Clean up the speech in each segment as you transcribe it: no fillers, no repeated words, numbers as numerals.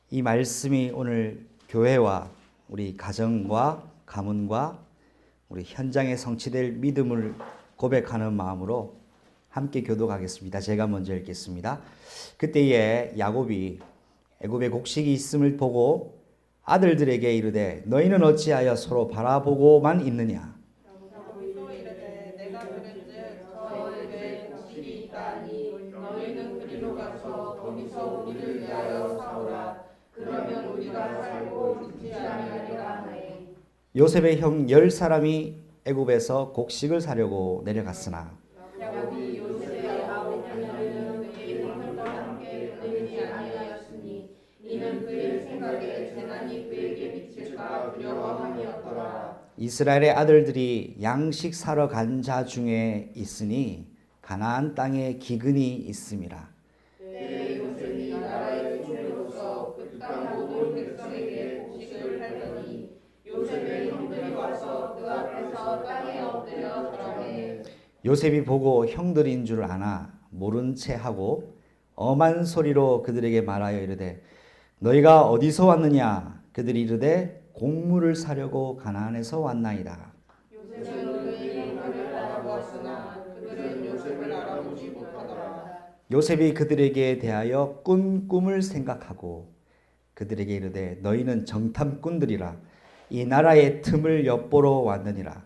이 말씀이 오늘 교회와 우리 가정과 가문과 우리 현장에 성취될 믿음을 고백하는 마음으로 함께 교독하겠습니다. 제가 먼저 읽겠습니다. 그때에 야곱이 애굽에 곡식이 있음을 보고 아들들에게 이르되 너희는 어찌하여 서로 바라보고만 있느냐. 요셉의 형 10사람이 애굽에서 곡식을 사려고 내려갔으나 이스라엘의 아들들이 양식 사러 간 자 중에 있으니 가나안 땅에 기근이 있음이라. 요셉이 보고 형들인 줄 아나 모른 채 하고 엄한 소리로 그들에게 말하여 이르되 너희가 어디서 왔느냐. 그들이 이르되 곡물을 사려고 가나안에서 왔나이다. 요셉이 그들에게 대하여 꾼 꿈을 생각하고 그들에게 이르되 너희는 정탐꾼들이라. 이 나라의 틈을 엿보러 왔느니라.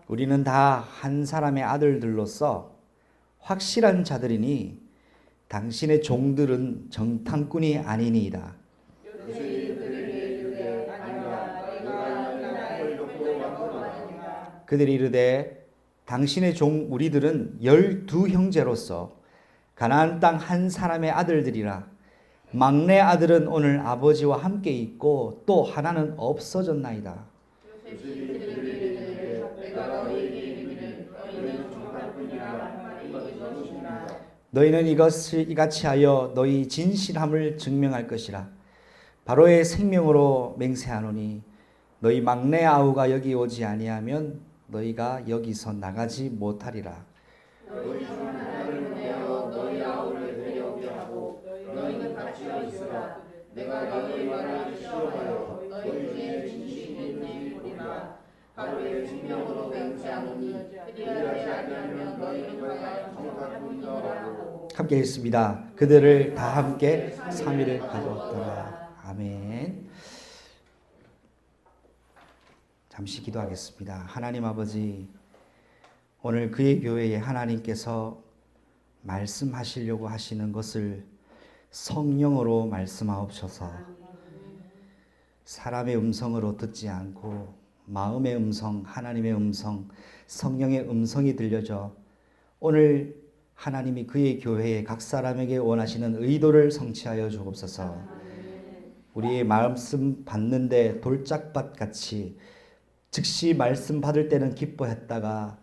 우리는 다 한 사람의 아들들로서 확실한 자들이니 당신의 종들은 정탐꾼이 아니니이다. 그들이 이르되 당신의 종 우리들은 12형제로서 가나안 땅 한 사람의 아들들이라. 막내 아들은 오늘 아버지와 함께 있고 또 하나는 없어졌나이다. 너희는 이같이 하여 너희 진실함을 증명할 것이라. 바로의 생명으로 맹세하노니 너희 막내 아우가 여기 오지 아니하면 너희가 여기서 나가지 못하리라. 함께 읽습니다. 그들을 다 함께 3일을 가두었더라. 아멘. 잠시 기도하겠습니다. 하나님 아버지, 오늘 그의 교회에 하나님께서 말씀하시려고 하시는 것을 성령으로 말씀하옵소서. 사람의 음성으로 듣지 않고 마음의 음성, 하나님의 음성, 성령의 음성이 들려져 오늘 하나님이 그의 교회에 각 사람에게 원하시는 의도를 성취하여 주옵소서. 우리의 말씀 받는데 돌짝밭 같이 즉시 말씀 받을 때는 기뻐했다가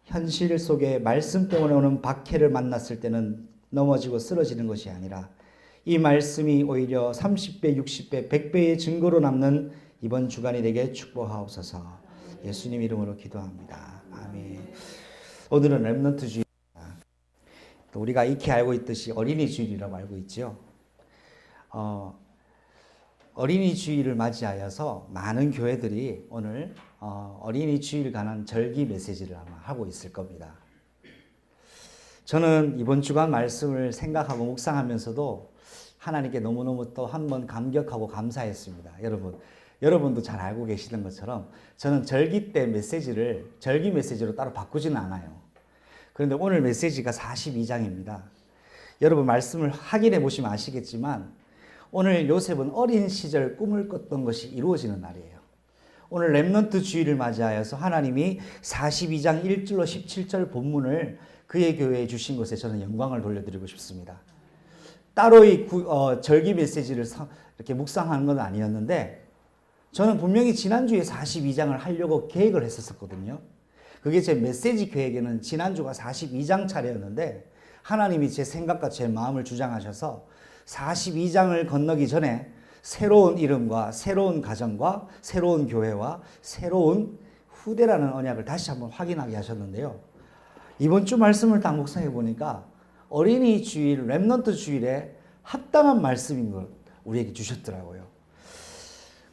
현실 속에 말씀 때문에 오는 박해를 만났을 때는 넘어지고 쓰러지는 것이 아니라 이 말씀이 오히려 30배, 60배, 100배의 증거로 남는 이번 주간이 되게 축복하옵소서. 예수님 이름으로 기도합니다. 아멘. 오늘은 렘넌트 주일, 우리가 익히 알고 있듯이 어린이 주일이라고 알고 있죠. 어린이 주일을 맞이하여서 많은 교회들이 오늘 어린이 주일 관한 절기 메시지를 아마 하고 있을 겁니다. 저는 이번 주간 말씀을 생각하고 묵상하면서도 하나님께 너무너무 또 한 번 감격하고 감사했습니다. 여러분도 잘 알고 계시는 것처럼 저는 절기 때 메시지를 절기 메시지로 따로 바꾸지는 않아요. 그런데 오늘 메시지가 42장입니다. 여러분 말씀을 확인해 보시면 아시겠지만 오늘 요셉은 어린 시절 꿈을 꿨던 것이 이루어지는 날이에요. 오늘 렘넌트 주일을 맞이하여서 하나님이 42장 1절로 17절 본문을 그의 교회에 주신 것에 저는 영광을 돌려드리고 싶습니다. 따로 이 절기 메시지를 이렇게 묵상하는 건 아니었는데 저는 분명히 지난주에 42장을 하려고 계획을 했었거든요. 그게 제 메시지 계획에는 지난주가 42장 차례였는데 하나님이 제 생각과 제 마음을 주장하셔서 42장을 건너기 전에 새로운 이름과 새로운 가정과 새로운 교회와 새로운 후대라는 언약을 다시 한번 확인하게 하셨는데요. 이번 주 말씀을 딱 묵상해 보니까 어린이 주일, 렘넌트 주일에 합당한 말씀인 걸 우리에게 주셨더라고요.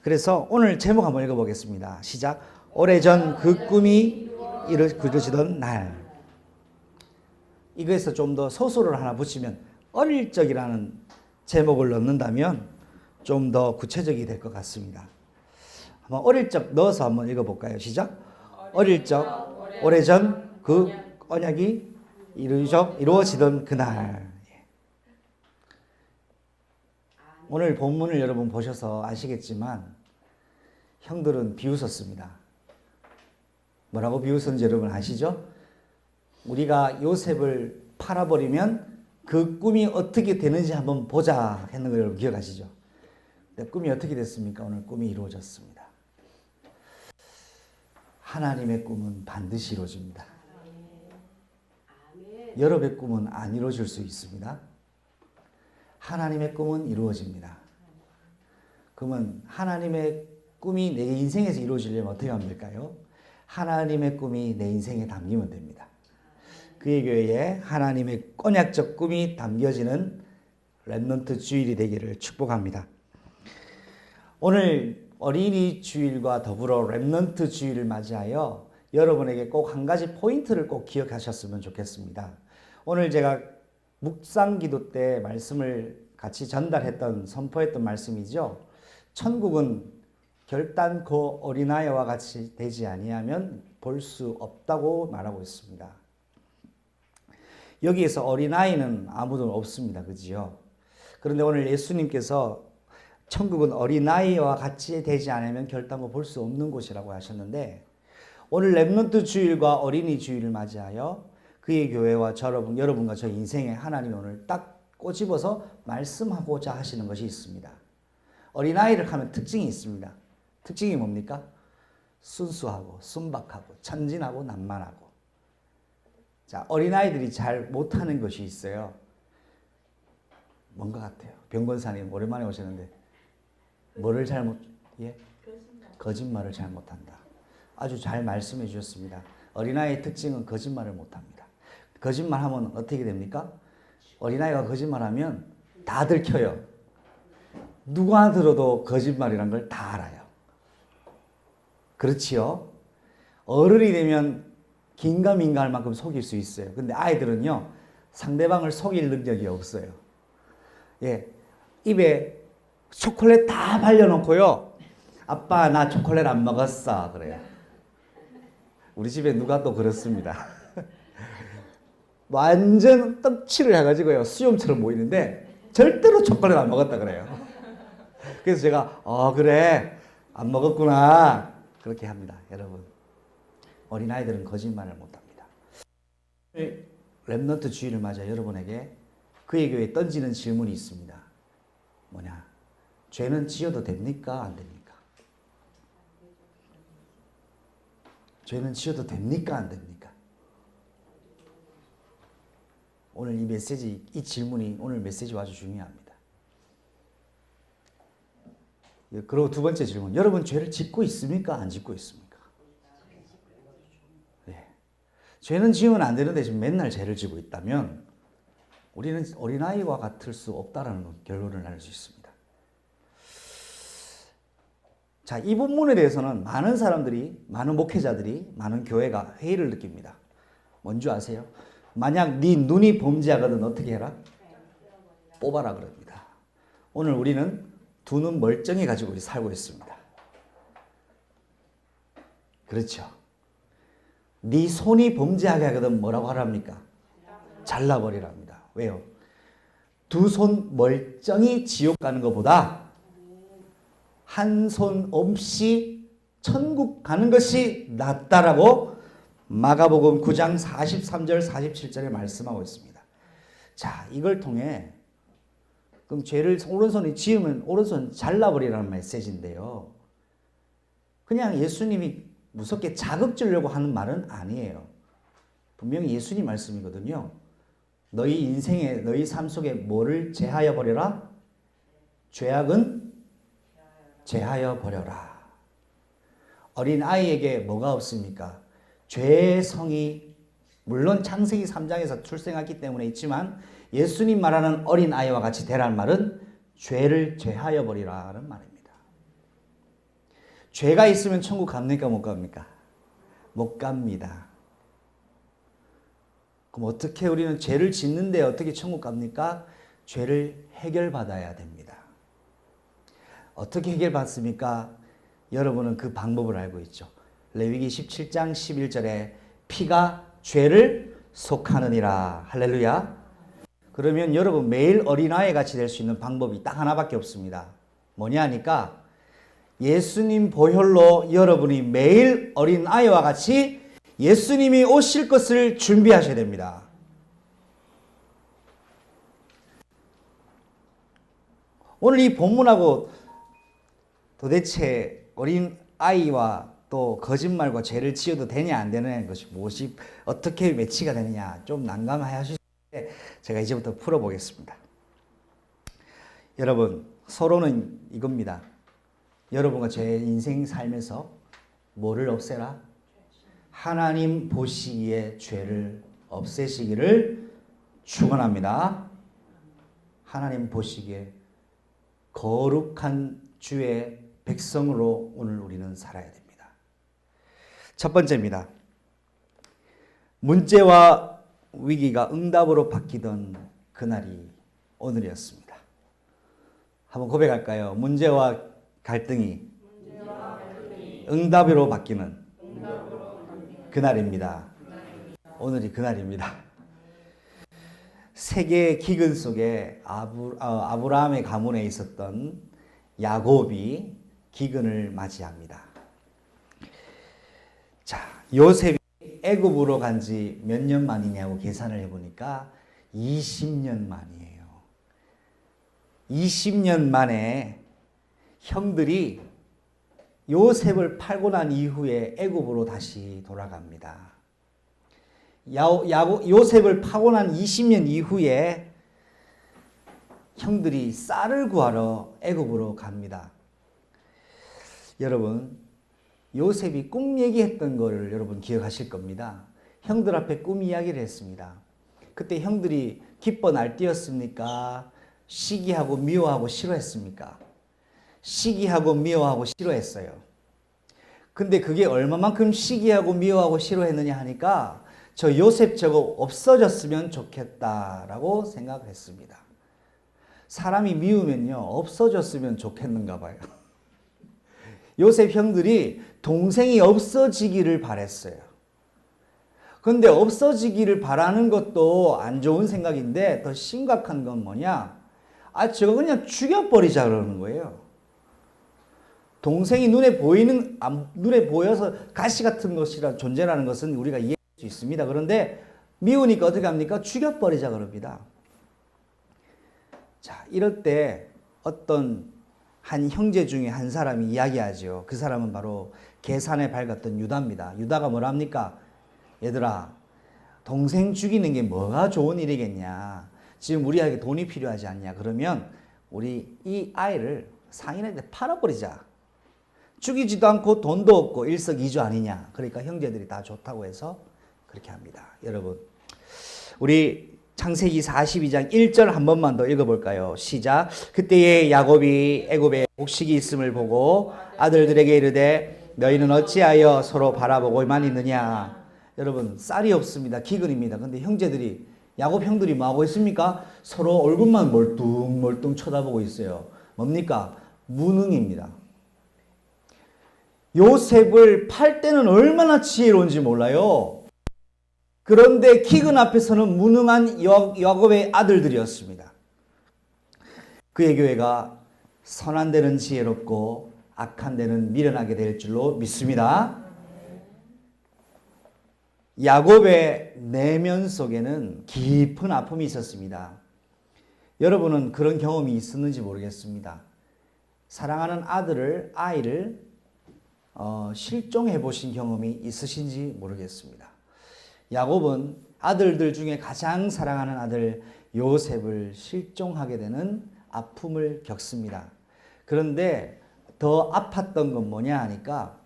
그래서 오늘 제목 한번 읽어보겠습니다. 시작. 오래전 그 꿈이 이루어지던 날. 이거에서 좀 더 서술을 하나 붙이면 어릴 적이라는 제목을 넣는다면 좀 더 구체적이 될 것 같습니다. 한번 어릴 적 넣어서 한번 읽어볼까요? 시작. 어릴 적 오래전 그 언약이 이루어지던 그날. 오늘 본문을 여러분 보셔서 아시겠지만 형들은 비웃었습니다. 뭐라고 비웃었는지 여러분 아시죠? 우리가 요셉을 팔아버리면 그 꿈이 어떻게 되는지 한번 보자 했는 걸 여러분 기억하시죠? 근데 꿈이 어떻게 됐습니까? 오늘 꿈이 이루어졌습니다. 하나님의 꿈은 반드시 이루어집니다. 여러분의 꿈은 안 이루어질 수 있습니다. 하나님의 꿈은 이루어집니다. 그러면 하나님의 꿈이 내 인생에서 이루어지려면 어떻게 하면 될까요? 하나님의 꿈이 내 인생에 담기면 됩니다. 그의 교회에 하나님의 언약적 꿈이 담겨지는 렘넌트 주일이 되기를 축복합니다. 오늘 어린이 주일과 더불어 렘넌트 주일을 맞이하여 여러분에게 꼭 한 가지 포인트를 꼭 기억하셨으면 좋겠습니다. 오늘 제가 묵상 기도 때 말씀을 같이 전달했던 선포했던 말씀이죠. 천국은 결단코 어린아이와 같이 되지 아니하면 볼 수 없다고 말하고 있습니다. 여기에서 어린아이는 아무도 없습니다. 그지요? 그런데 오늘 예수님께서 천국은 어린아이와 같이 되지 않으면 결단코 볼 수 없는 곳이라고 하셨는데 오늘 렘넌트 주일과 어린이 주일을 맞이하여 그의 교회와 여러분과 저희 인생에 하나님이 오늘 딱 꼬집어서 말씀하고자 하시는 것이 있습니다. 어린아이를 하면 특징이 있습니다. 특징이 뭡니까? 순수하고 순박하고 천진하고 난만하고. 자, 어린아이들이 잘 못하는 것이 있어요. 뭔 것 같아요? 병건사님 오랜만에 오셨는데 뭐를 거짓말을 잘 못한다. 아주 잘 말씀해 주셨습니다. 어린아이의 특징은 거짓말을 못합니다. 거짓말하면 어떻게 됩니까? 어린아이가 거짓말하면 다 들켜요. 누가 들어도 거짓말이란 걸 다 알아요. 그렇지요? 어른이 되면 긴가민가 할 만큼 속일 수 있어요. 근데 아이들은요, 상대방을 속일 능력이 없어요. 예, 입에 초콜릿 다 발려놓고요. 아빠, 나 초콜릿 안 먹었어. 그래요. 우리 집에 누가 또 그렇습니다. 완전 떡칠을 해가지고요. 수염처럼 보이는데 절대로 초콜릿 안 먹었다 그래요. 그래서 제가 그래 안 먹었구나 그렇게 합니다. 여러분, 어린아이들은 거짓말을 못합니다. 렘넌트 주일을 맞아 여러분에게 그의 교회에 던지는 질문이 있습니다. 뭐냐? 죄는 지어도 됩니까? 안 됩니까? 죄는 지어도 됩니까? 안 됩니까? 오늘 이 메시지, 이 질문이 오늘 메시지와 아주 중요합니다. 그리고 두 번째 질문. 여러분 죄를 짓고 있습니까? 안 짓고 있습니까? 네. 죄는 지으면 안 되는데 지금 맨날 죄를 지고 있다면 우리는 어린아이와 같을 수 없다라는 결론을 낼 수 있습니다. 자, 이 본문에 대해서는 많은 사람들이, 많은 목회자들이, 많은 교회가 회의를 느낍니다. 뭔지 아세요? 만약 네 눈이 범죄하거든 어떻게 해라? 뽑아라 그럽니다. 오늘 우리는 두 눈 멀쩡히 가지고 우리 살고 있습니다. 그렇죠? 네 손이 범죄하게 하거든 뭐라고 하랍니까? 잘라버리랍니다. 왜요? 두 손 멀쩡히 지옥 가는 것보다 한 손 없이 천국 가는 것이 낫다라고 마가복음 9장 43절 47절에 말씀하고 있습니다. 자, 이걸 통해 그럼 죄를 오른손이 지으면 오른손 잘라버리라는 메시지인데요. 그냥 예수님이 무섭게 자극 주려고 하는 말은 아니에요. 분명히 예수님 말씀이거든요. 너희 인생에, 너희 삶 속에 뭐를 제하여 버려라? 죄악은 제하여 버려라. 어린 아이에게 뭐가 없습니까? 죄의 성이 물론 창세기 3장에서 출생했기 때문에 있지만 예수님 말하는 어린 아이와 같이 되라는 말은 죄를 제하여 버리라는 말입니다. 죄가 있으면 천국 갑니까 못 갑니까? 못 갑니다. 그럼 어떻게 우리는 죄를 짓는데 어떻게 천국 갑니까? 죄를 해결받아야 됩니다. 어떻게 해결받습니까? 여러분은 그 방법을 알고 있죠. 레위기 17장 11절에 피가 죄를 속하느니라. 할렐루야. 그러면 여러분 매일 어린아이 같이 될 수 있는 방법이 딱 하나밖에 없습니다. 뭐냐 하니까 예수님 보혈로 여러분이 매일 어린아이와 같이 예수님이 오실 것을 준비하셔야 됩니다. 오늘 이 본문하고 도대체 어린아이와 또 거짓말과 죄를 지어도 되냐 안 되는 것이 무엇이 어떻게 매치가 되느냐 좀 난감하실 때 제가 이제부터 풀어보겠습니다. 여러분 서로는 이겁니다. 여러분과 제 인생 살면서 뭐를 없애라? 하나님 보시기에 죄를 없애시기를 축원합니다. 하나님 보시기에 거룩한 주의 백성으로 오늘 우리는 살아야 됩니다. 첫 번째입니다. 문제와 위기가 응답으로 바뀌던 그날이 오늘이었습니다. 한번 고백할까요? 문제와 갈등이 응답으로 바뀌는 그날입니다. 오늘이 그날입니다. 세계의 기근 속에 아브라함의 가문에 있었던 야곱이 기근을 맞이합니다. 자, 요셉이 애굽으로 간 지 몇 년 만이냐고 계산을 해보니까 20년 만이에요. 20년 만에 형들이 요셉을 팔고 난 이후에 애굽으로 다시 돌아갑니다. 요셉을 파고 난 20년 이후에 형들이 쌀을 구하러 애굽으로 갑니다. 여러분, 요셉이 꿈 얘기했던 거를 여러분 기억하실 겁니다. 형들 앞에 꿈 이야기를 했습니다. 그때 형들이 기뻐 날뛰었습니까? 시기하고 미워하고 싫어했습니까? 시기하고 미워하고 싫어했어요. 근데 그게 얼마만큼 시기하고 미워하고 싫어했느냐 하니까 저 요셉 저거 없어졌으면 좋겠다라고 생각을 했습니다. 사람이 미우면요 없어졌으면 좋겠는가 봐요. 요셉 형들이 동생이 없어지기를 바랬어요. 근데 없어지기를 바라는 것도 안 좋은 생각인데 더 심각한 건 뭐냐? 저거 그냥 죽여버리자 그러는 거예요. 동생이 눈에 보여서 가시 같은 것이라 존재라는 것은 우리가 이해할 수 있습니다. 그런데 미우니까 어떻게 합니까? 죽여버리자 그럽니다. 자, 이럴 때 어떤 한 형제 중에 한 사람이 이야기하죠. 그 사람은 바로 계산에 밝았던 유다입니다. 유다가 뭐라 합니까? 얘들아, 동생 죽이는 게 뭐가 좋은 일이겠냐? 지금 우리에게 돈이 필요하지 않냐? 그러면 우리 이 아이를 상인한테 팔아버리자. 죽이지도 않고 돈도 없고 일석이조 아니냐? 그러니까 형제들이 다 좋다고 해서 그렇게 합니다. 여러분, 우리 창세기 42장 1절 한 번만 더 읽어볼까요? 시작. 그때에 야곱이 애굽에 곡식이 있음을 보고 아들들에게 이르되 너희는 어찌하여 서로 바라보고만 있느냐? 여러분, 쌀이 없습니다. 기근입니다. 근데 형제들이 야곱 형들이 뭐 하고 있습니까? 서로 얼굴만 멀뚱멀뚱 쳐다보고 있어요. 뭡니까? 무능입니다. 요셉을 팔 때는 얼마나 지혜로운지 몰라요. 그런데 기근 앞에서는 무능한 야곱의 아들들이었습니다. 그의 교회가 선한 데는 지혜롭고 악한 데는 미련하게 될 줄로 믿습니다. 야곱의 내면 속에는 깊은 아픔이 있었습니다. 여러분은 그런 경험이 있었는지 모르겠습니다. 사랑하는 아이를 실종해 보신 경험이 있으신지 모르겠습니다. 야곱은 아들들 중에 가장 사랑하는 아들 요셉을 실종하게 되는 아픔을 겪습니다. 그런데 더 아팠던 건 뭐냐 하니까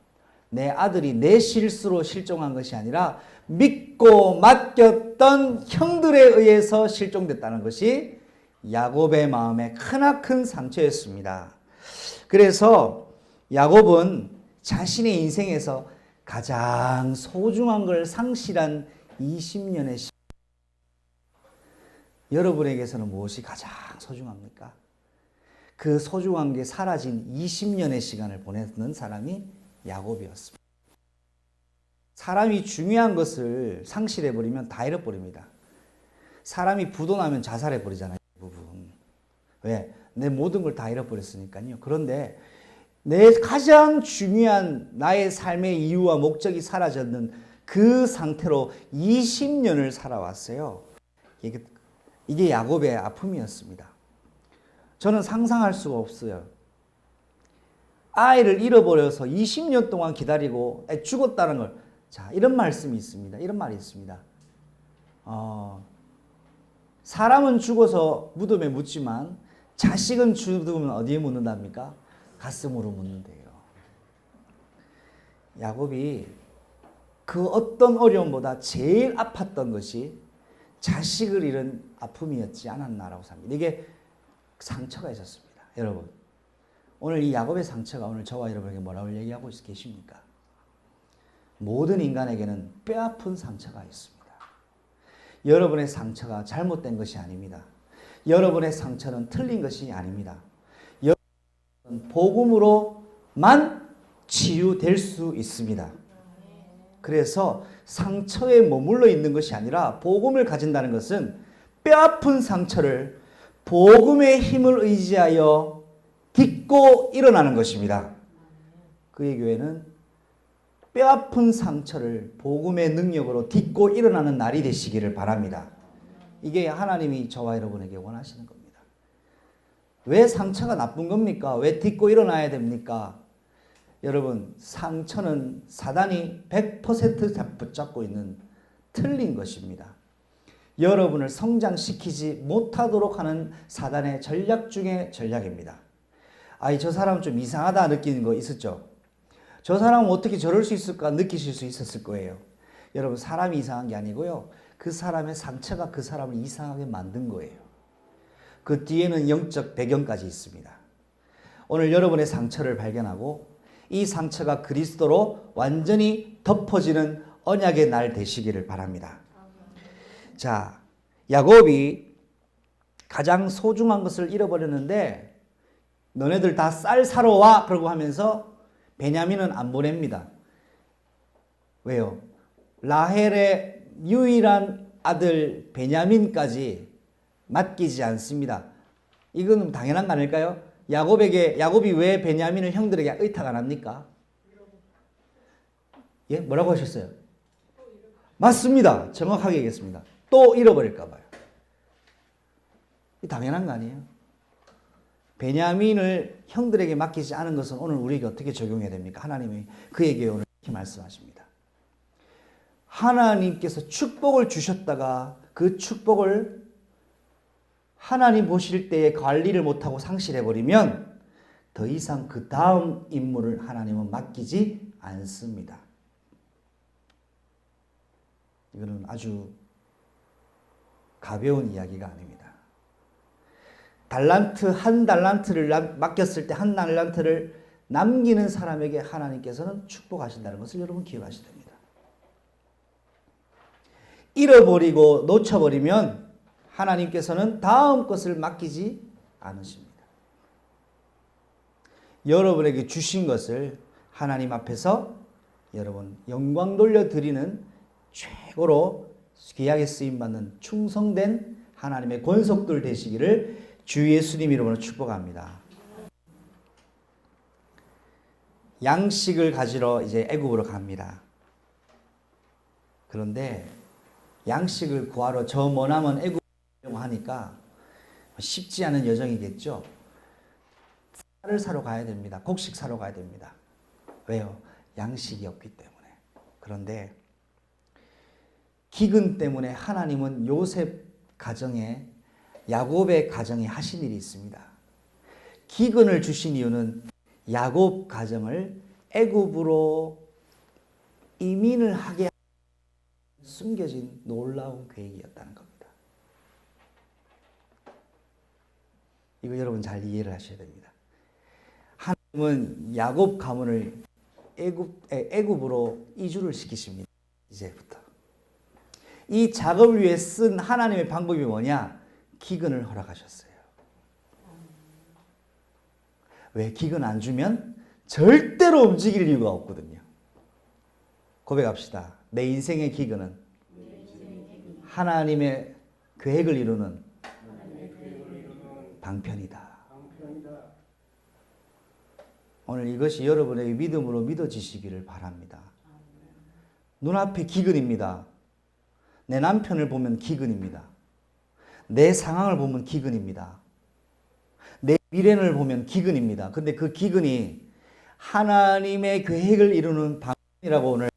내 아들이 내 실수로 실종한 것이 아니라 믿고 맡겼던 형들에 의해서 실종됐다는 것이 야곱의 마음에 크나큰 상처였습니다. 그래서 야곱은 자신의 인생에서 가장 소중한 걸 상실한 20년의 시간. 여러분에게서는 무엇이 가장 소중합니까? 그 소중한 게 사라진 20년의 시간을 보내는 사람이 야곱이었습니다. 사람이 중요한 것을 상실해버리면 다 잃어버립니다. 사람이 부도나면 자살해버리잖아요. 이 부분. 왜? 내 모든 걸 다 잃어버렸으니까요. 그런데 내 가장 중요한 나의 삶의 이유와 목적이 사라졌는 그 상태로 20년을 살아왔어요. 이게 야곱의 아픔이었습니다. 저는 상상할 수가 없어요. 아이를 잃어버려서 20년 동안 기다리고 죽었다는 걸. 자, 이런 말씀이 있습니다. 이런 말이 있습니다. 사람은 죽어서 무덤에 묻지만 자식은 죽으면 어디에 묻는답니까? 가슴으로 묻는데요. 야곱이 그 어떤 어려움보다 제일 아팠던 것이 자식을 잃은 아픔이었지 않았나라고 생각합니다. 이게 상처가 있었습니다. 여러분, 오늘 이 야곱의 상처가 오늘 저와 여러분에게 뭐라고 얘기하고 계십니까? 모든 인간에게는 뼈아픈 상처가 있습니다. 여러분의 상처가 잘못된 것이 아닙니다. 여러분의 상처는 틀린 것이 아닙니다. 여러분은 복음으로만 치유될 수 있습니다. 그래서 상처에 머물러 있는 것이 아니라 복음을 가진다는 것은 뼈아픈 상처를 복음의 힘을 의지하여 딛고 일어나는 것입니다. 그의 교회는 뼈아픈 상처를 복음의 능력으로 딛고 일어나는 날이 되시기를 바랍니다. 이게 하나님이 저와 여러분에게 원하시는 겁니다. 왜 상처가 나쁜 겁니까? 왜 딛고 일어나야 됩니까? 여러분, 상처는 사단이 100% 붙잡고 있는 틀린 것입니다. 여러분을 성장시키지 못하도록 하는 사단의 전략 중에 전략입니다. 저 사람 좀 이상하다 느끼는 거 있었죠? 저 사람은 어떻게 저럴 수 있을까 느끼실 수 있었을 거예요. 여러분, 사람이 이상한 게 아니고요. 그 사람의 상처가 그 사람을 이상하게 만든 거예요. 그 뒤에는 영적 배경까지 있습니다. 오늘 여러분의 상처를 발견하고 이 상처가 그리스도로 완전히 덮어지는 언약의 날 되시기를 바랍니다. 자, 야곱이 가장 소중한 것을 잃어버렸는데 너네들 다 쌀 사러 와 그러고 하면서 베냐민은 안 보냅니다. 왜요? 라헬의 유일한 아들 베냐민까지 맡기지 않습니다. 이건 당연한 거 아닐까요? 야곱이 왜 베냐민을 형들에게 의탁 안 합니까? 예? 뭐라고 하셨어요? 맞습니다. 정확하게 얘기했습니다. 또 잃어버릴까 봐요. 당연한 거 아니에요? 베냐민을 형들에게 맡기지 않은 것은 오늘 우리에게 어떻게 적용해야 됩니까? 하나님이 그에게 오늘 이렇게 말씀하십니다. 하나님께서 축복을 주셨다가 그 축복을 하나님 보실 때에 관리를 못하고 상실해버리면 더 이상 그 다음 임무를 하나님은 맡기지 않습니다. 이거는 아주 가벼운 이야기가 아닙니다. 한 달란트를 맡겼을 때 한 달란트를 남기는 사람에게 하나님께서는 축복하신다는 것을 여러분 기억하셔야 됩니다. 잃어버리고 놓쳐버리면 하나님께서는 다음 것을 맡기지 않으십니다. 여러분에게 주신 것을 하나님 앞에서 여러분 영광 돌려드리는 최고로 귀하게 쓰임받는 충성된 하나님의 권속들 되시기를 주 예수님 이름으로 축복합니다. 양식을 가지러 이제 애굽으로 갑니다. 그런데 양식을 구하러 저 머나먼 애굽으로 하니까 쉽지 않은 여정이겠죠. 쌀을 사러 가야 됩니다. 곡식 사러 가야 됩니다. 왜요? 양식이 없기 때문에. 그런데 기근 때문에 하나님은 요셉 가정에 야곱의 가정에 하신 일이 있습니다. 기근을 주신 이유는 야곱 가정을 애굽으로 이민을 하게 하는 숨겨진 놀라운 계획이었다는 겁니다. 이거 여러분 잘 이해를 하셔야 됩니다. 하나님은 야곱 가문을 애굽으로 이주를 시키십니다. 이제부터. 이 작업을 위해 쓴 하나님의 방법이 뭐냐? 기근을 허락하셨어요. 왜? 기근 안 주면 절대로 움직일 이유가 없거든요. 고백합시다. 내 인생의 기근은 하나님의 계획을 이루는 방편이다. 오늘 이것이 여러분의 믿음으로 믿어지시기를 바랍니다. 눈앞에 기근입니다. 내 남편을 보면 기근입니다. 내 상황을 보면 기근입니다. 내 미래를 보면 기근입니다. 근데 그 기근이 하나님의 계획을 이루는 방편이라고 오늘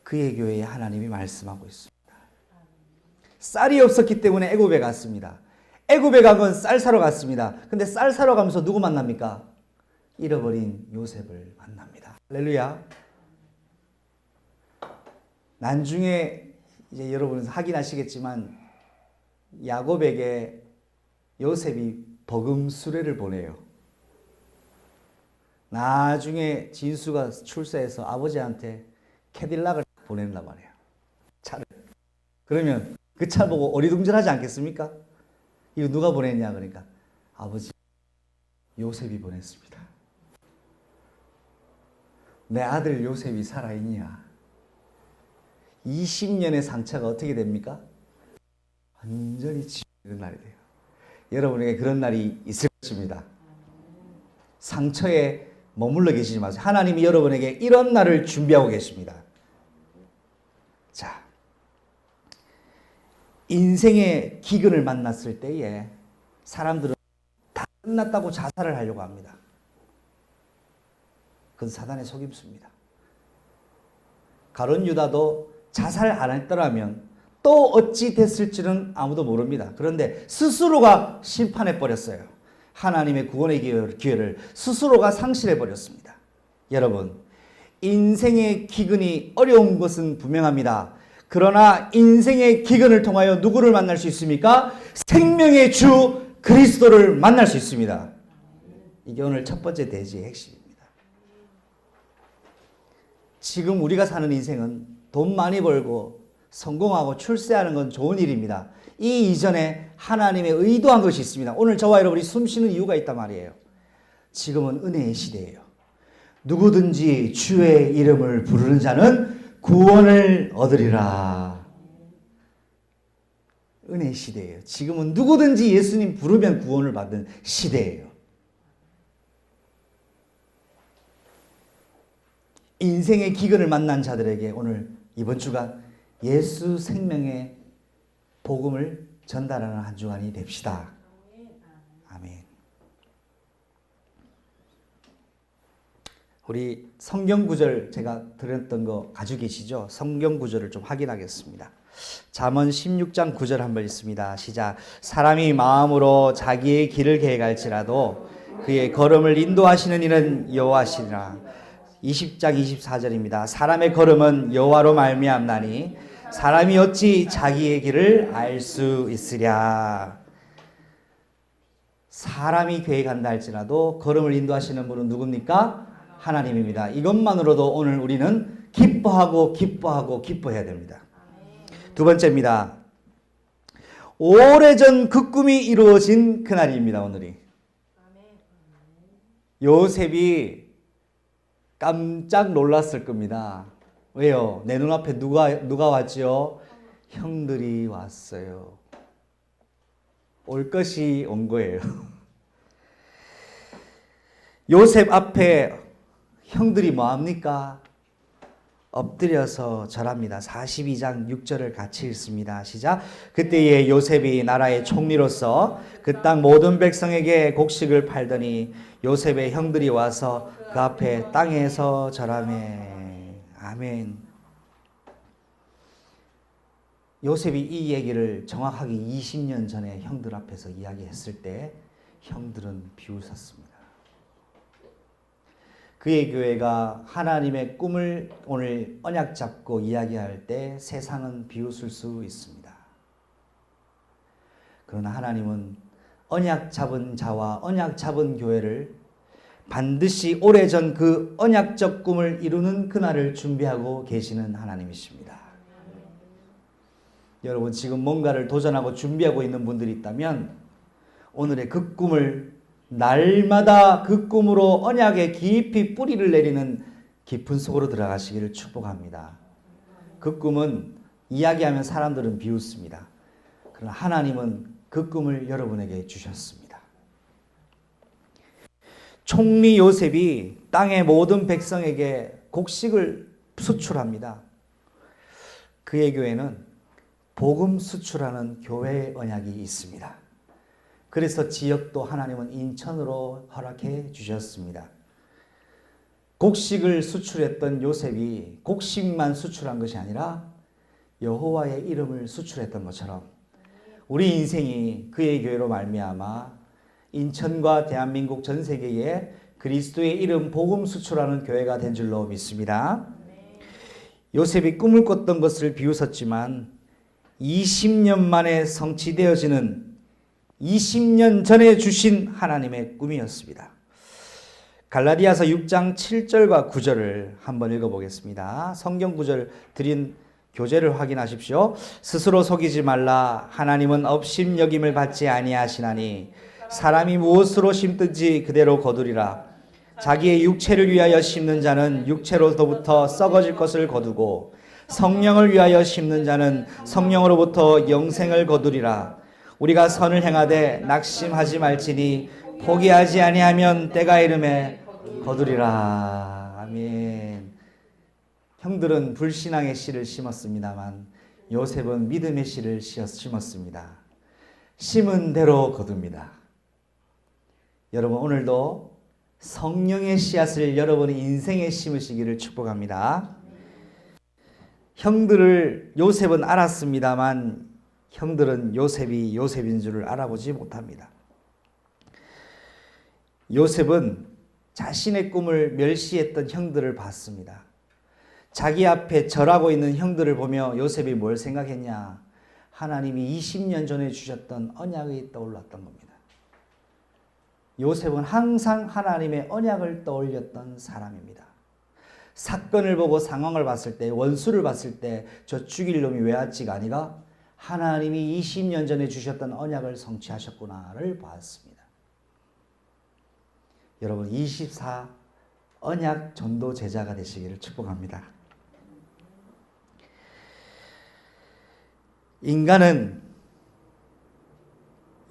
그의 교회에 하나님이 말씀하고 있습니다. 쌀이 없었기 때문에 애굽에 갔습니다. 애굽에 간 건 쌀 사러 갔습니다. 근데 쌀 사러 가면서 누구 만납니까? 잃어버린 요셉을 만납니다. 할렐루야. 나중에 이제 여러분 확인하시겠지만 야곱에게 요셉이 버금 수레를 보내요. 나중에 진수가 출세해서 아버지한테 캐딜락을 보낸단 말이에요. 차를. 그러면 그 차 보고 어리둥절하지 않겠습니까? 이거 누가 보냈냐 그러니까 아버지 요셉이 보냈습니다. 내 아들 요셉이 살아있냐? 20년의 상처가 어떻게 됩니까? 완전히 지우는 날이 돼요. 여러분에게 그런 날이 있을 것입니다. 상처에 머물러 계시지 마세요. 하나님이 여러분에게 이런 날을 준비하고 계십니다. 자, 인생의 기근을 만났을 때에 사람들은 다 끝났다고 자살을 하려고 합니다. 그건 사단의 속임수입니다. 가룟 유다도 자살 안 했더라면 또 어찌 됐을지는 아무도 모릅니다. 그런데 스스로가 심판해 버렸어요. 하나님의 구원의 기회를 스스로가 상실해 버렸습니다. 여러분, 인생의 기근이 어려운 것은 분명합니다. 그러나 인생의 기근을 통하여 누구를 만날 수 있습니까? 생명의 주 그리스도를 만날 수 있습니다. 이게 오늘 첫 번째 대지의 핵심입니다. 지금 우리가 사는 인생은 돈 많이 벌고 성공하고 출세하는 건 좋은 일입니다. 이 이전에 하나님의 의도한 것이 있습니다. 오늘 저와 여러분이 숨쉬는 이유가 있단 말이에요. 지금은 은혜의 시대예요. 누구든지 주의 이름을 부르는 자는 구원을 얻으리라. 은혜의 시대예요. 지금은 누구든지 예수님 부르면 구원을 받는 시대예요. 인생의 기근을 만난 자들에게 오늘 이번 주간 예수 생명의 복음을 전달하는 한 주간이 됩시다. 아멘. 우리 성경 구절 제가 드렸던 거 가지고 계시죠? 성경 구절을 좀 확인하겠습니다. 잠언 16장 9절 한번 읽습니다. 시작. 사람이 마음으로 자기의 길을 계획할지라도 그의 걸음을 인도하시는 이는 여호와시니라. 20장 24절입니다. 사람의 걸음은 여호와로 말미암나니 사람이 어찌 자기의 길을 알 수 있으랴. 사람이 계획한다 할지라도 걸음을 인도하시는 분은 누굽니까? 하나님입니다. 이것만으로도 오늘 우리는 기뻐하고 기뻐해야 됩니다. 두 번째입니다. 오래전 그 꿈이 이루어진 그날입니다. 오늘이. 요셉이 깜짝 놀랐을 겁니다. 왜요? 내 눈앞에 누가 왔지요? 형들이 왔어요. 올 것이 온 거예요. 요셉 앞에 형들이 뭐합니까? 엎드려서 절합니다. 42장 6절을 같이 읽습니다. 시작. 그때에 요셉이 나라의 총리로서 그 땅 모든 백성에게 곡식을 팔더니 요셉의 형들이 와서 그 앞에 땅에서 절하매. 아멘. 요셉이 이 얘기를 정확하게 20년 전에 형들 앞에서 이야기했을 때 형들은 비웃었습니다. 그의 교회가 하나님의 꿈을 오늘 언약 잡고 이야기할 때 세상은 비웃을 수 있습니다. 그러나 하나님은 언약 잡은 자와 언약 잡은 교회를 반드시 오래전 그 언약적 꿈을 이루는 그날을 준비하고 계시는 하나님이십니다. 여러분, 지금 뭔가를 도전하고 준비하고 있는 분들이 있다면 오늘의 그 꿈을 날마다 그 꿈으로 언약에 깊이 뿌리를 내리는 깊은 속으로 들어가시기를 축복합니다. 그 꿈은 이야기하면 사람들은 비웃습니다. 그러나 하나님은 그 꿈을 여러분에게 주셨습니다. 총리 요셉이 땅의 모든 백성에게 곡식을 수출합니다. 그의 교회는 복음 수출하는 교회의 언약이 있습니다. 그래서 지역도 하나님은 인천으로 허락해 주셨습니다. 곡식을 수출했던 요셉이 곡식만 수출한 것이 아니라 여호와의 이름을 수출했던 것처럼 우리 인생이 그의 교회로 말미암아 인천과 대한민국 전 세계에 그리스도의 이름 복음 수출하는 교회가 된 줄로 믿습니다. 요셉이 꿈을 꿨던 것을 비웃었지만 20년 만에 성취되어지는 20년 전에 주신 하나님의 꿈이었습니다. 갈라디아서 6장 7절과 9절을 한번 읽어보겠습니다. 성경 구절 드린 교재를 확인하십시오. 스스로 속이지 말라. 하나님은 업신여김을 받지 아니하시나니 사람이 무엇으로 심든지 그대로 거두리라. 자기의 육체를 위하여 심는 자는 육체로부터 썩어질 것을 거두고 성령을 위하여 심는 자는 성령으로부터 영생을 거두리라. 우리가 선을 행하되 낙심하지 말지니 포기하지 아니하면 때가 이름에 거두리라. 아멘. 형들은 불신앙의 씨를 심었습니다만 요셉은 믿음의 씨를 심었습니다. 심은 대로 거둡니다. 여러분, 오늘도 성령의 씨앗을 여러분의 인생에 심으시기를 축복합니다. 형들을 요셉은 알았습니다만 형들은 요셉이 요셉인 줄을 알아보지 못합니다. 요셉은 자신의 꿈을 멸시했던 형들을 봤습니다. 자기 앞에 절하고 있는 형들을 보며 요셉이 뭘 생각했냐? 하나님이 20년 전에 주셨던 언약이 떠올랐던 겁니다. 요셉은 항상 하나님의 언약을 떠올렸던 사람입니다. 사건을 보고 상황을 봤을 때, 원수를 봤을 때 저 죽일 놈이 왜 왔지가 아니라 하나님이 20년 전에 주셨던 언약을 성취하셨구나를 봤습니다. 여러분, 24 언약 전도 제자가 되시기를 축복합니다. 인간은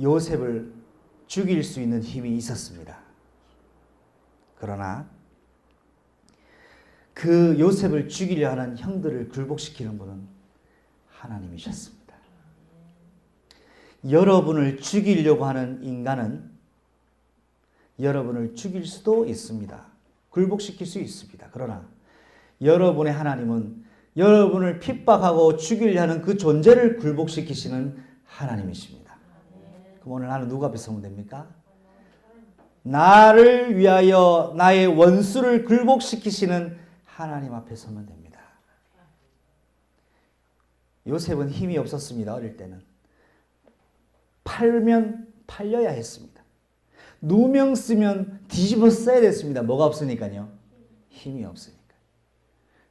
요셉을 죽일 수 있는 힘이 있었습니다. 그러나 그 요셉을 죽이려 하는 형들을 굴복시키는 분은 하나님이셨습니다. 여러분을 죽이려고 하는 인간은 여러분을 죽일 수도 있습니다. 굴복시킬 수 있습니다. 그러나 여러분의 하나님은 여러분을 핍박하고 죽이려 하는 그 존재를 굴복시키시는 하나님이십니다. 그럼 오늘 나는 누구 앞에 서면 됩니까? 나를 위하여 나의 원수를 굴복시키시는 하나님 앞에 서면 됩니다. 요셉은 힘이 없었습니다. 어릴 때는. 팔면 팔려야 했습니다. 누명 쓰면 뒤집어 써야 됐습니다. 뭐가 없으니까요? 힘이 없으니까.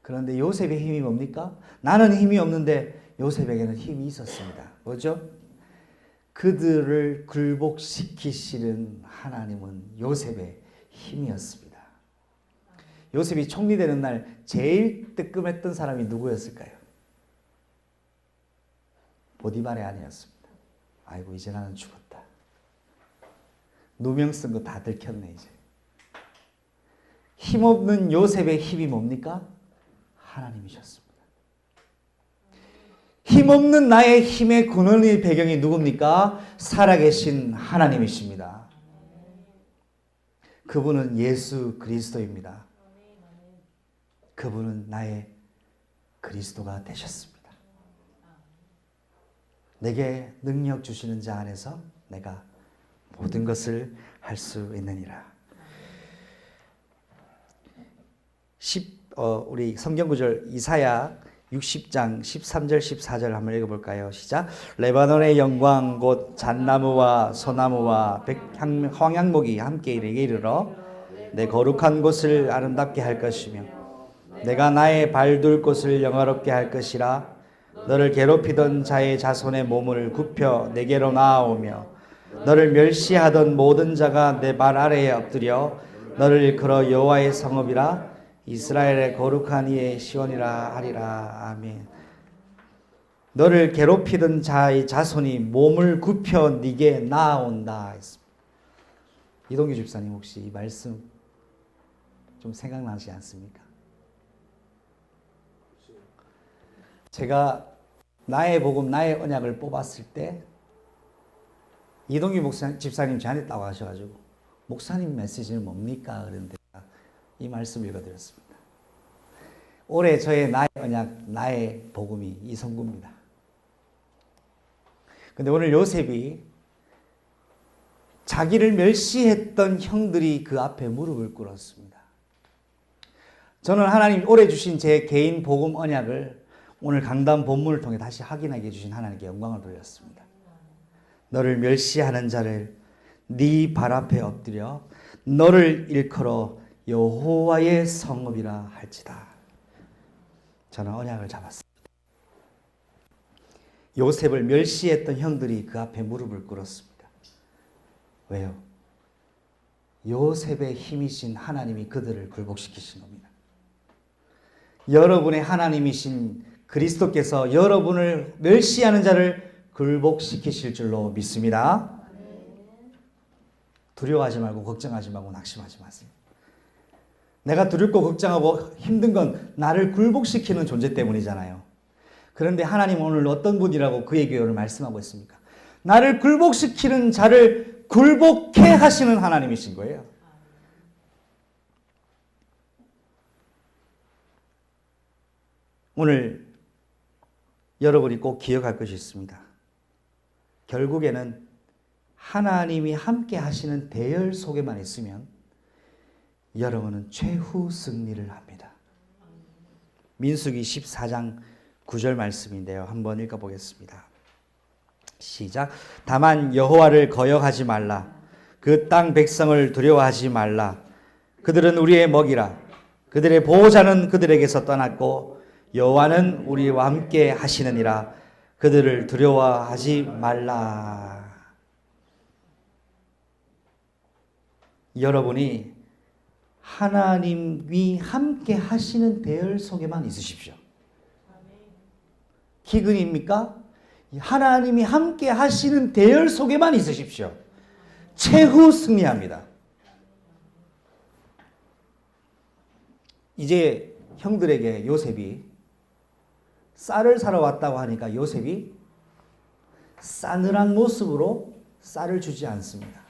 그런데 요셉의 힘이 뭡니까? 나는 힘이 없는데 요셉에게는 힘이 있었습니다. 뭐죠? 그들을 굴복시키시는 하나님은 요셉의 힘이었습니다. 요셉이 총리되는 날 제일 뜨끔했던 사람이 누구였을까요? 보디발의 아내였습니다. 아이고, 이제 나는 죽었다. 누명 쓴 거 다 들켰네 이제. 힘없는 요셉의 힘이 뭡니까? 하나님이셨습니다. 힘없는 나의 힘의 근원의 배경이 누굽니까? 살아계신 하나님이십니다. 그분은 예수 그리스도입니다. 그분은 나의 그리스도가 되셨습니다. 내게 능력 주시는 자 안에서 내가 모든 것을 할 수 있느니라. 우리 성경 구절 이사야 60장 13절 14절 한번 읽어볼까요? 시작. 레바논의 영광 곧 잣나무와 소나무와 황양목이 함께 내게 이르러 내 거룩한 곳을 아름답게 할 것이며 내가 나의 발둘 곳을 영화롭게 할 것이라. 너를 괴롭히던 자의 자손의 몸을 굽혀 내게로 나아오며 너를 멸시하던 모든 자가 내 발 아래에 엎드려 너를 일컬어 여호와의 성읍이라 이스라엘의 거룩한 이의 시온이라 하리라. 아멘. 너를 괴롭히던 자의 자손이 몸을 굽혀 네게 나아온다 했습니다. 이동규 집사님 혹시 이 말씀 좀 생각나지 않습니까? 제가 나의 복음, 나의 언약을 뽑았을 때 이동규 집사님 저한테 따와 하셔가지고 목사님 메시지는 뭡니까? 그런데 이 말씀 읽어드렸습니다. 올해 저의 나의 언약, 나의 복음이 이성구입니다. 근데 오늘 요셉이 자기를 멸시했던 형들이 그 앞에 무릎을 꿇었습니다. 저는 하나님 올해 주신 제 개인 복음 언약을 오늘 강단 본문을 통해 다시 확인하게 해주신 하나님께 영광을 돌렸습니다. 너를 멸시하는 자를 네 발 앞에 엎드려 너를 일컬어 여호와의 성읍이라 할지다. 저는 언약을 잡았습니다. 요셉을 멸시했던 형들이 그 앞에 무릎을 꿇었습니다. 왜요? 요셉의 힘이신 하나님이 그들을 굴복시키신 겁니다. 여러분의 하나님이신 그리스도께서 여러분을 멸시하는 자를 굴복시키실 줄로 믿습니다. 두려워하지 말고 걱정하지 말고 낙심하지 마세요. 내가 두렵고 걱정하고 힘든 건 나를 굴복시키는 존재 때문이잖아요. 그런데 하나님은 오늘 어떤 분이라고 그에게 오늘 말씀하고 있습니까? 나를 굴복시키는 자를 굴복해 하시는 하나님이신 거예요. 오늘 여러분이 꼭 기억할 것이 있습니다. 결국에는 하나님이 함께 하시는 대열 속에만 있으면 여러분은 최후 승리를 합니다. 민수기 14장 9절 말씀인데요. 한번 읽어보겠습니다. 시작. 다만 여호와를 거역하지 말라. 그 땅 백성을 두려워하지 말라. 그들은 우리의 먹이라. 그들의 보호자는 그들에게서 떠났고 여호와는 우리와 함께 하시느니라. 그들을 두려워하지 말라. 여러분이 하나님이 함께 하시는 대열 속에만 있으십시오. 기근입니까? 하나님이 함께 하시는 대열 속에만 있으십시오. 최후 승리합니다. 이제 형들에게 요셉이 쌀을 사러 왔다고 하니까 요셉이 싸늘한 모습으로 쌀을 주지 않습니다.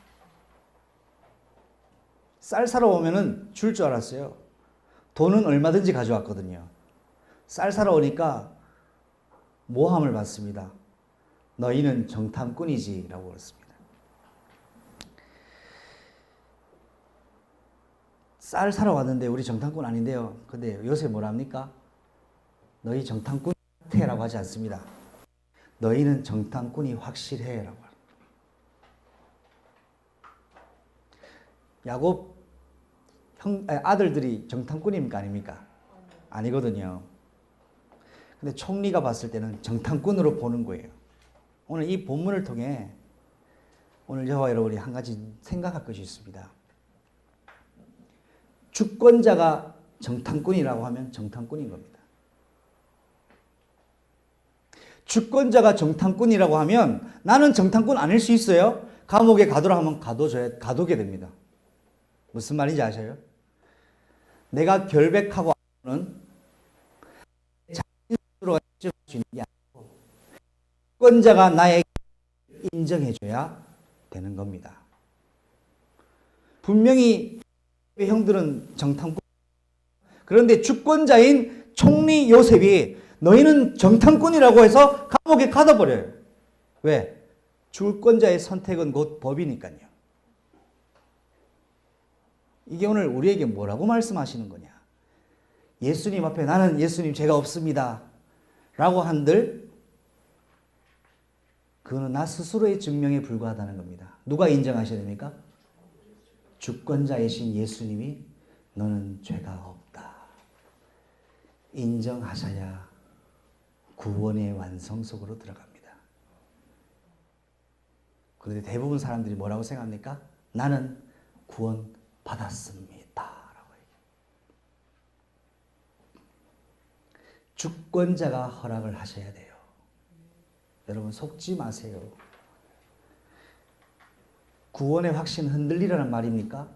쌀 사러 오면은 줄 줄 알았어요. 돈은 얼마든지 가져왔거든요. 쌀 사러 오니까 모함을 받습니다. 너희는 정탐꾼이지 라고 그랬습니다. 쌀 사러 왔는데 우리 정탐꾼 아닌데요. 근데 요새 뭐랍니까? 너희 정탐꾼 라고 하지 않습니다. 너희는 정탐꾼이 확실해 라고. 야곱 아들들이 정탐꾼입니까? 아닙니까? 아니거든요. 근데 총리가 봤을 때는 정탐꾼으로 보는 거예요. 오늘 이 본문을 통해 오늘 저와 여러분이 한 가지 생각할 것이 있습니다. 주권자가 정탐꾼이라고 하면 정탐꾼인 겁니다. 주권자가 정탐꾼이라고 하면 나는 정탐꾼 아닐 수 있어요? 감옥에 가두라 하면 가두게 됩니다. 무슨 말인지 아셔요? 내가 결백하고 하면 자신으로 할 수 있는 게 아니고 주권자가 나에게 인정해줘야 되는 겁니다. 분명히 형들은 정탐꾼, 그런데 주권자인 총리 요셉이 너희는 정탐꾼이라고 해서 감옥에 가둬버려요. 왜? 주권자의 선택은 곧 법이니까요. 이게 오늘 우리에게 뭐라고 말씀하시는 거냐? 예수님 앞에 나는 예수님 죄가 없습니다 라고 한들 그거는 나 스스로의 증명에 불과하다는 겁니다. 누가 인정하셔야 됩니까? 주권자이신 예수님이 너는 죄가 없다 인정하셔야 구원의 완성 속으로 들어갑니다. 그런데 대부분 사람들이 뭐라고 생각합니까? 나는 구원 받았습니다 라고 얘기해요. 주권자가 허락을 하셔야 돼요. 여러분 속지 마세요. 구원의 확신 흔들리라는 말입니까?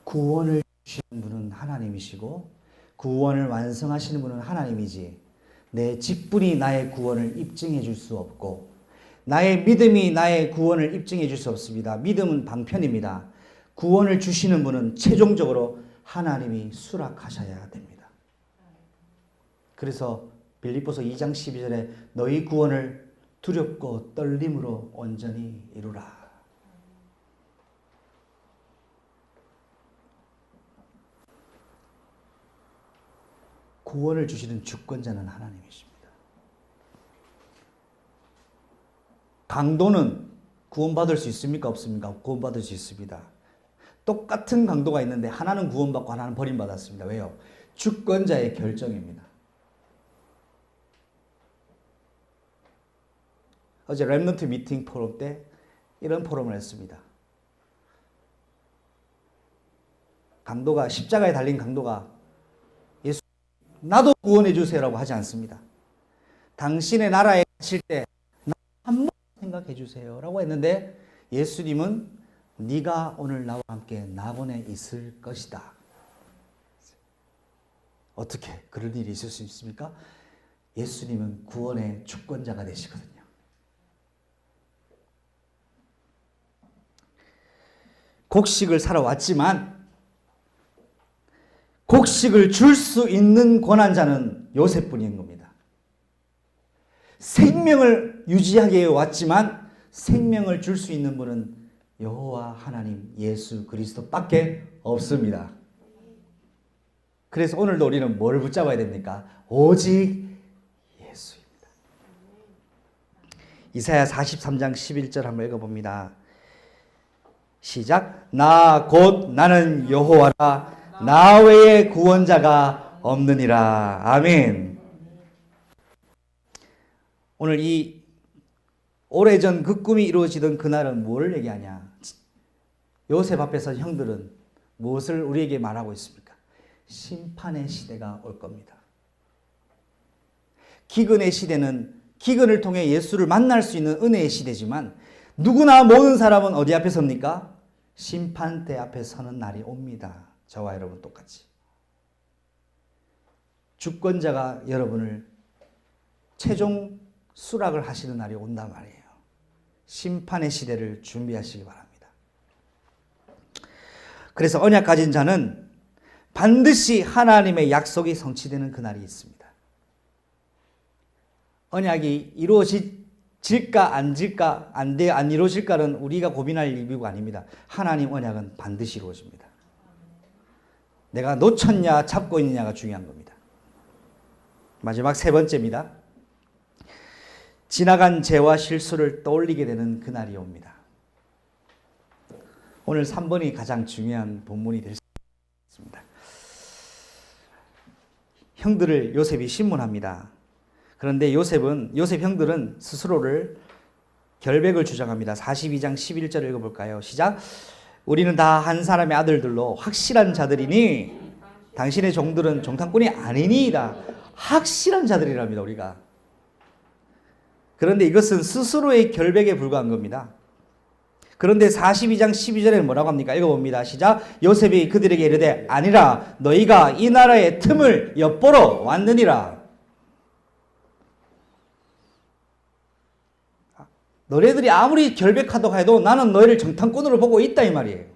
구원을 주시는 분은 하나님이시고 구원을 완성하시는 분은 하나님이지 내 직분이 나의 구원을 입증해 줄 수 없고 나의 믿음이 나의 구원을 입증해 줄 수 없습니다. 믿음은 방편입니다. 구원을 주시는 분은 최종적으로 하나님이 수락하셔야 됩니다. 그래서 빌립보서 2장 12절에 너희 구원을 두렵고 떨림으로 온전히 이루라. 구원을 주시는 주권자는 하나님이십니다. 강도는 구원받을 수 있습니까? 없습니까? 구원받을 수 있습니다. 똑같은 강도가 있는데 하나는 구원받고 하나는 버림받았습니다. 왜요? 주권자의 결정입니다. 어제 렘넌트 미팅 포럼 때 이런 포럼을 했습니다. 강도가 십자가에 달린 강도가 예수 나도 구원해 주세요라고 하지 않습니다. 당신의 나라에 가실 때 한 번 생각해 주세요라고 했는데 예수님은 네가 오늘 나와 함께 낙원에 있을 것이다. 어떻게 그럴 일이 있을 수 있습니까? 예수님은 구원의 주권자가 되시거든요. 곡식을 사러 왔지만 곡식을 줄 수 있는 권한자는 요셉뿐인 겁니다. 생명을 유지하기 왔지만 생명을 줄 수 있는 분은 여호와 하나님 예수 그리스도밖에 없습니다. 그래서 오늘도 우리는 뭘 붙잡아야 됩니까? 오직 예수입니다. 이사야 43장 11절 한번 읽어봅니다. 시작. 나 곧 나는 여호와라 나 외에 구원자가 없느니라. 아멘. 오늘 이 오래전 그 꿈이 이루어지던 그날은 뭐를 얘기하냐? 요셉 앞에서 형들은 무엇을 우리에게 말하고 있습니까? 심판의 시대가 올 겁니다. 기근의 시대는 기근을 통해 예수를 만날 수 있는 은혜의 시대지만 누구나 모든 사람은 어디 앞에 섭니까? 심판대 앞에 서는 날이 옵니다. 저와 여러분 똑같이. 주권자가 여러분을 최종 수락을 하시는 날이 온단 말이에요. 심판의 시대를 준비하시기 바랍니다. 그래서 언약 가진 자는 반드시 하나님의 약속이 성취되는 그날이 있습니다. 언약이 이루어질까 안 이루어질까는 우리가 고민할 일이 아닙니다. 하나님 언약은 반드시 이루어집니다. 내가 놓쳤냐 잡고 있느냐가 중요한 겁니다. 마지막 세 번째입니다. 지나간 죄와 실수를 떠올리게 되는 그날이 옵니다. 오늘 3번이 가장 중요한 본문이 될 수 있습니다. 형들을 요셉이 신문합니다. 그런데 요셉 형들은 스스로를 결백을 주장합니다. 42장 11절 읽어볼까요? 시작. 우리는 다 한 사람의 아들들로 확실한 자들이니 당신의 종들은 정탐꾼이 아니니이다. 확실한 자들이랍니다. 우리가. 그런데 이것은 스스로의 결백에 불과한 겁니다. 그런데 42장 12절에는 뭐라고 합니까? 읽어봅니다. 시작. 요셉이 그들에게 이르되 아니라 너희가 이 나라의 틈을 엿보러 왔느니라. 너희들이 아무리 결백하다고 해도 나는 너희를 정탐꾼으로 보고 있다 이 말이에요.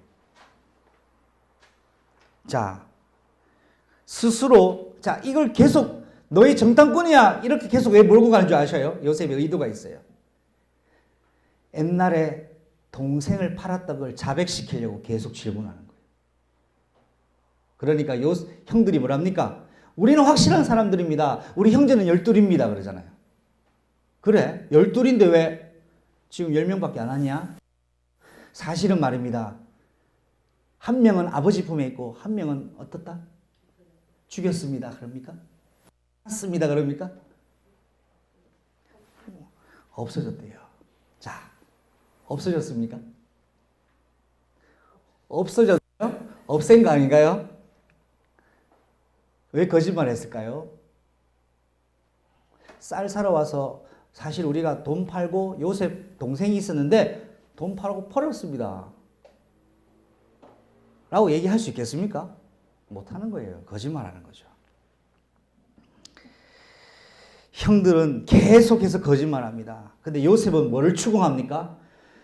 자, 스스로 이걸 계속 너희 정탐꾼이야 이렇게 계속 왜 몰고 가는 줄 아셔요? 요셉의 의도가 있어요. 옛날에 동생을 팔았던 걸 자백시키려고 계속 질문하는 거예요. 그러니까 요 형들이 뭐랍니까? 우리는 확실한 사람들입니다. 우리 형제는 12입니다. 그러잖아요. 그래? 12인데 왜 지금 10명밖에 안 하냐? 사실은 말입니다. 한 명은 아버지 품에 있고 한 명은 어떻다? 죽였습니다. 그럽니까? 샀습니다. 그럽니까? 없어졌대요. 자, 없어졌습니까? 없어졌어요? 없앤 거 아닌가요? 왜 거짓말 했을까요? 쌀 사러 와서 사실 우리가 돈 팔고 요셉 동생이 있었는데 돈 팔고 버렸습니다. 라고 얘기할 수 있겠습니까? 못하는 거예요. 거짓말하는 거죠. 형들은 계속해서 거짓말합니다. 근데 요셉은 뭐를 추궁합니까?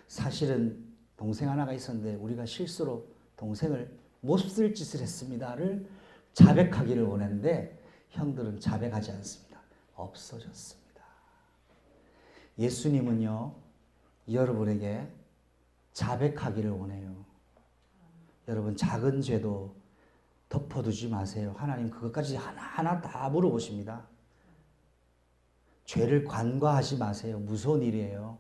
사실은 동생 하나가 있었는데 우리가 실수로 동생을 몹쓸 짓을 했습니다를 자백하기를 원했는데 형들은 자백하지 않습니다. 없어졌습니다. 예수님은요, 여러분에게 자백하기를 원해요. 여러분, 작은 죄도 덮어두지 마세요. 하나님 그것까지 하나하나 다 물어보십니다. 죄를 간과하지 마세요. 무서운 일이에요.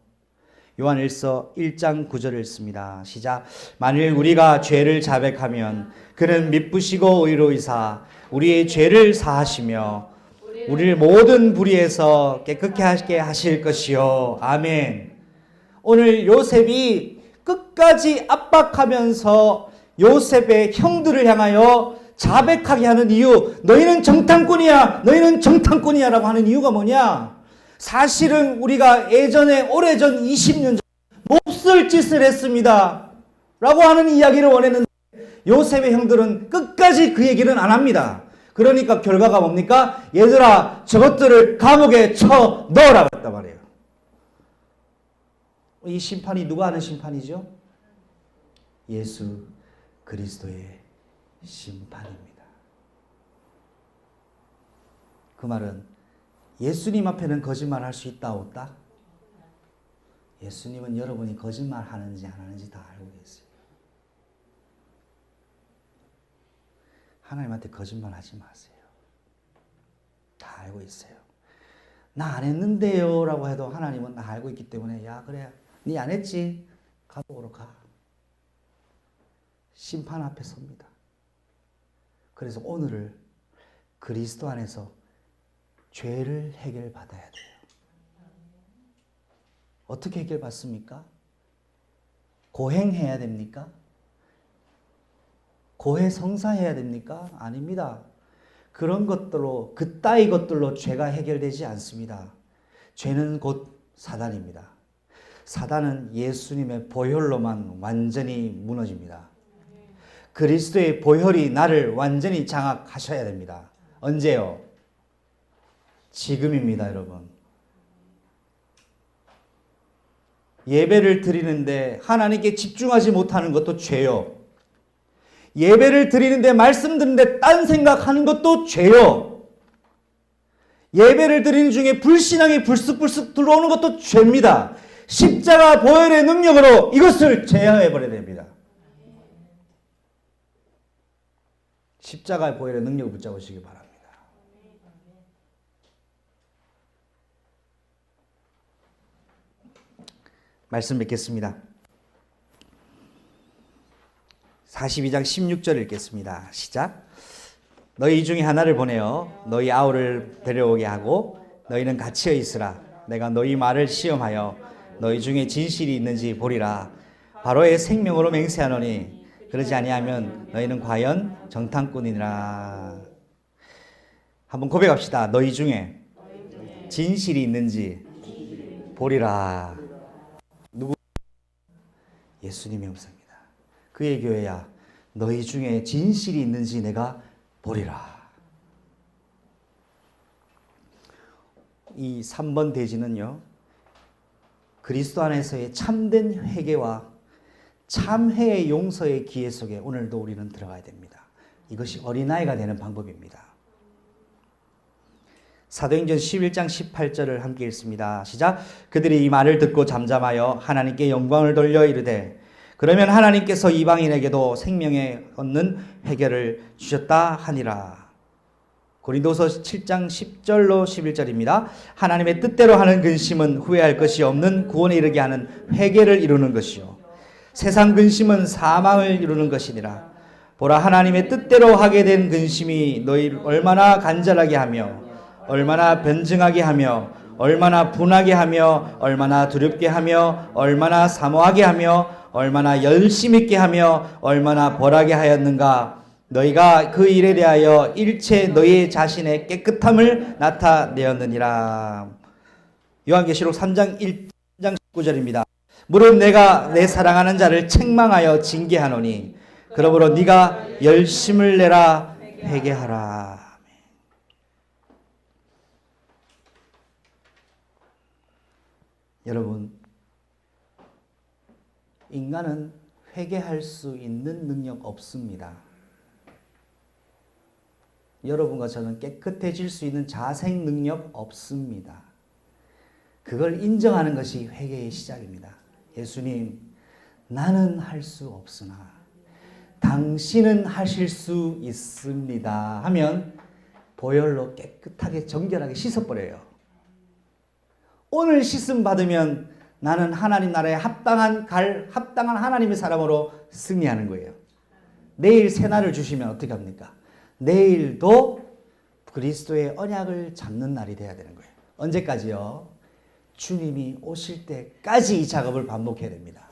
요한일서 1장 9절을 읽습니다. 시작. 만일 우리가 죄를 자백하면 그는 미쁘시고 의로이사 우리의 죄를 사하시며 우리를 모든 불의에서 깨끗게 하게 하실 것이요. 아멘. 오늘 요셉이 끝까지 압박하면서 요셉의 형들을 향하여 자백하게 하는 이유, 너희는 정탐꾼이야, 너희는 정탐꾼이야 라고 하는 이유가 뭐냐? 사실은 우리가 예전에 오래전 20년 전 몹쓸 짓을 했습니다 라고 하는 이야기를 원했는데 요셉의 형들은 끝까지 그 얘기는 안 합니다. 그러니까 결과가 뭡니까? 얘들아 저것들을 감옥에 쳐 넣으라고 했단 말이에요. 이 심판이 누가 하는 심판이죠? 예수 그리스도의 심판입니다. 그 말은 예수님 앞에는 거짓말할 수 있다 없다? 예수님은 여러분이 거짓말하는지 안 하는지 다 알고 계세요. 하나님한테 거짓말하지 마세요. 다 알고 있어요. 나 안 했는데요 라고 해도 하나님은 다 알고 있기 때문에 야 그래 니 안 했지? 감옥으로 가. 심판 앞에 섭니다. 그래서 오늘을 그리스도 안에서 죄를 해결받아야 돼요. 어떻게 해결받습니까? 고행해야 됩니까? 고해성사해야 됩니까? 아닙니다. 그런 것들로 그따위 것들로 죄가 해결되지 않습니다. 죄는 곧 사단입니다. 사단은 예수님의 보혈로만 완전히 무너집니다. 그리스도의 보혈이 나를 완전히 장악하셔야 됩니다. 언제요? 지금입니다, 여러분. 예배를 드리는데 하나님께 집중하지 못하는 것도 죄요. 예배를 드리는데 말씀 듣는데 딴 생각하는 것도 죄요. 예배를 드리는 중에 불신앙이 불쑥불쑥 들어오는 것도 죄입니다. 십자가 보혈의 능력으로 이것을 제어해버려야 됩니다. 십자가의 보혈의 능력을 붙잡으시기 바랍니다. 말씀 뵙겠습니다. 42장 16절 읽겠습니다. 시작. 너희 중에 하나를 보내어 너희 아우를 데려오게 하고 너희는 갇혀 있으라. 내가 너희 말을 시험하여 너희 중에 진실이 있는지 보리라. 바로의 생명으로 맹세하노니 그러지 아니하면 너희는 과연 정탐꾼이니라. 한번 고백합시다. 너희 중에 진실이 있는지 보리라. 누구? 예수님의 음성입니다. 그의 교회야 너희 중에 진실이 있는지 내가 보리라. 이 3번 대지는요, 그리스도 안에서의 참된 회개와 참회의 용서의 기회 속에 오늘도 우리는 들어가야 됩니다. 이것이 어린아이가 되는 방법입니다. 사도행전 11장 18절을 함께 읽습니다. 시작. 그들이 이 말을 듣고 잠잠하여 하나님께 영광을 돌려 이르되 그러면 하나님께서 이방인에게도 생명에 얻는 회개를 주셨다 하니라. 고린도서 7장 10절로 11절입니다. 하나님의 뜻대로 하는 근심은 후회할 것이 없는 구원에 이르게 하는 회개를 이루는 것이요 세상 근심은 사망을 이루는 것이니라. 보라, 하나님의 뜻대로 하게 된 근심이 너희를 얼마나 간절하게 하며 얼마나 변증하게 하며 얼마나 분하게 하며 얼마나 두렵게 하며 얼마나 사모하게 하며 얼마나 열심 있게 하며 얼마나 벌하게 하였는가. 너희가 그 일에 대하여 일체 너희 자신의 깨끗함을 나타내었느니라. 요한계시록 3장 1장 19절입니다. 무릇 내가 내 사랑하는 자를 책망하여 징계하노니 그러므로 네가 열심을 내라 회개하라. 여러분, 인간은 회개할 수 있는 능력 없습니다. 여러분과 저는 깨끗해질 수 있는 자생 능력 없습니다. 그걸 인정하는 것이 회개의 시작입니다. 예수님, 나는 할 수 없으나 당신은 하실 수 있습니다 하면 보혈로 깨끗하게 정결하게 씻어버려요. 오늘 씻음 받으면 나는 하나님 나라에 합당한 하나님의 사람으로 승리하는 거예요. 내일 새날을 주시면 어떻게 합니까? 내일도 그리스도의 언약을 잡는 날이 돼야 되는 거예요. 언제까지요? 주님이 오실 때까지 이 작업을 반복해야 됩니다.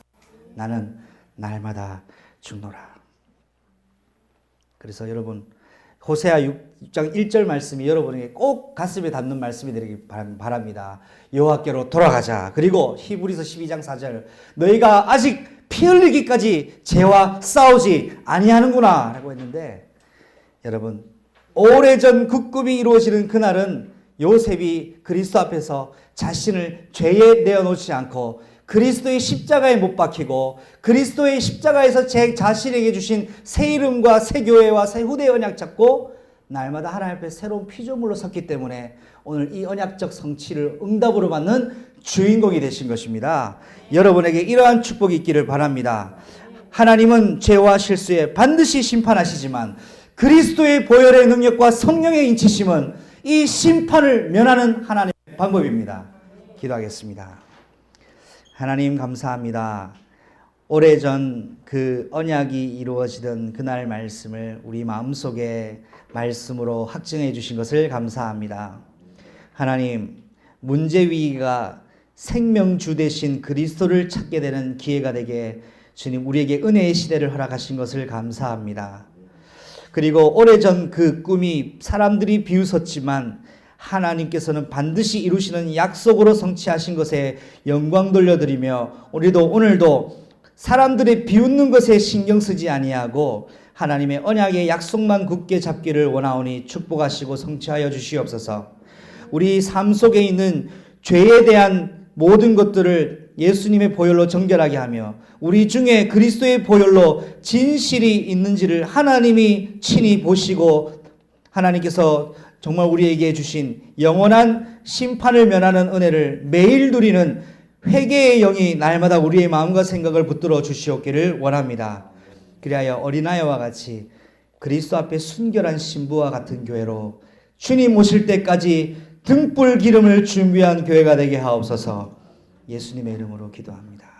나는 날마다 죽노라. 그래서 여러분, 호세아 6장 1절 말씀이 여러분에게 꼭 가슴에 닿는 말씀이 되길 바랍니다. 여호와께로 돌아가자. 그리고 히브리서 12장 4절, 너희가 아직 피 흘리기까지 죄와 싸우지 아니하는구나 라고 했는데, 여러분, 오래전 국금이 이루어지는 그날은 요셉이 그리스도 앞에서 자신을 죄에 내어놓지 않고 그리스도의 십자가에 못 박히고 그리스도의 십자가에서 제 자신에게 주신 새 이름과 새 교회와 새 후대의 언약 잡고 날마다 하나님 앞에 새로운 피조물로 섰기 때문에 오늘 이 언약적 성취를 응답으로 받는 주인공이 되신 것입니다. 여러분에게 이러한 축복이 있기를 바랍니다. 하나님은 죄와 실수에 반드시 심판하시지만 그리스도의 보혈의 능력과 성령의 인치심은 이 심판을 면하는 하나님의 방법입니다. 기도하겠습니다. 하나님 감사합니다. 오래전 그 언약이 이루어지던 그날 말씀을 우리 마음속에 말씀으로 확증해 주신 것을 감사합니다. 하나님, 문제위기가 생명주 되신 그리스도를 찾게 되는 기회가 되게 주님 우리에게 은혜의 시대를 허락하신 것을 감사합니다. 그리고 오래전 그 꿈이 사람들이 비웃었지만 하나님께서는 반드시 이루시는 약속으로 성취하신 것에 영광 돌려드리며 오늘도 사람들의 비웃는 것에 신경 쓰지 아니하고 하나님의 언약의 약속만 굳게 잡기를 원하오니 축복하시고 성취하여 주시옵소서. 우리 삶 속에 있는 죄에 대한 모든 것들을 예수님의 보혈로 정결하게 하며 우리 중에 그리스도의 보혈로 진실이 있는지를 하나님이 친히 보시고 하나님께서 정말 우리에게 주신 영원한 심판을 면하는 은혜를 매일 누리는 회개의 영이 날마다 우리의 마음과 생각을 붙들어 주시옵기를 원합니다. 그리하여 어린아이와 같이 그리스도 앞에 순결한 신부와 같은 교회로 주님 오실 때까지 등불 기름을 준비한 교회가 되게 하옵소서. 예수님의 이름으로 기도합니다.